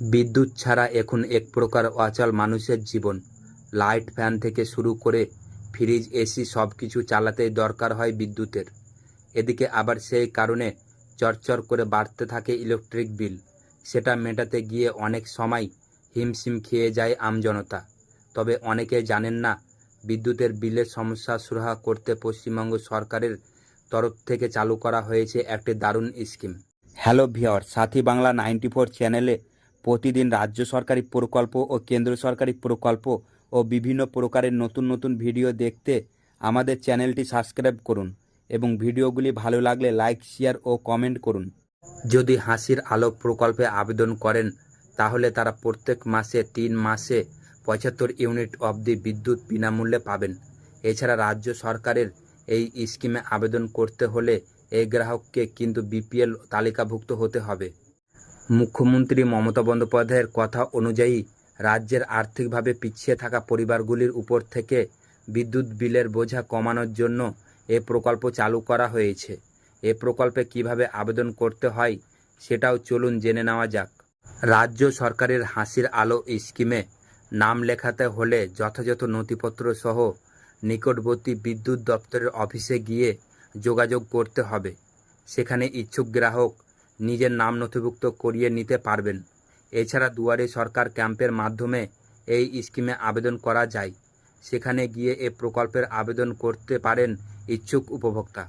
বিদ্যুৎ ছাড়া এখন এক প্রকার অচল মানুষের জীবন। লাইট, ফ্যান থেকে শুরু করে ফ্রিজ, এসি সব কিছু চালাতেই দরকার হয় বিদ্যুতের। এদিকে আবার সেই কারণে চরচর করে বাড়তে থাকে ইলেকট্রিক বিল। সেটা মেটাতে গিয়ে অনেক সময় হিমশিম খেয়ে যায় আমজনতা। তবে অনেকে জানেন না, বিদ্যুতের বিলের সমস্যা সুরাহা করতে পশ্চিমবঙ্গ সরকারের তরফ থেকে চালু করা হয়েছে একটি দারুণ স্কিম। হ্যালো ভিউয়ার, সাথী বাংলা 94 চ্যানেলে প্রতিদিন রাজ্য সরকারি প্রকল্প ও কেন্দ্র সরকারি প্রকল্প ও বিভিন্ন প্রকারের নতুন নতুন ভিডিও দেখতে আমাদের চ্যানেলটি সাবস্ক্রাইব করুন এবং ভিডিওগুলি ভালো লাগলে লাইক, শেয়ার ও কমেন্ট করুন। যদি হাসির আলো প্রকল্পে আবেদন করেন তাহলে তারা প্রত্যেক মাসে 3 মাসে 75 ইউনিট অবধি বিদ্যুৎ বিনামূল্যে পাবেন। এছাড়া রাজ্য সরকারের এই স্কিমে আবেদন করতে হলে এই গ্রাহককে কিন্তু বিপিএল তালিকাভুক্ত হতে হবে। মুখ্যমন্ত্রী মমতা বন্দ্যোপাধ্যায়ের কথা অনুযায়ী রাজ্যের আর্থিকভাবে পিছিয়ে থাকা পরিবারগুলির উপর থেকে বিদ্যুৎ বিলের বোঝা কমানোর জন্য এ প্রকল্প চালু করা হয়েছে। এ প্রকল্পে কিভাবে আবেদন করতে হয় সেটাও চলুন জেনে নেওয়া যাক। রাজ্য সরকারের হাসির আলো স্কিমে নাম লেখাতে হলে যথাযথ নথিপত্র সহ নিকটবর্তী বিদ্যুৎ দপ্তরের অফিসে গিয়ে যোগাযোগ করতে হবে। সেখানে ইচ্ছুক গ্রাহক নিজের নাম নথিভুক্ত করিয়ে নিতে পারবেন। এছাড়া দুয়ারে সরকার ক্যাম্পের মাধ্যমে এই স্কিমে আবেদন করা যায়। সেখানে গিয়ে এ প্রকল্পের আবেদন করতে পারেন ইচ্ছুক উপভোক্তা।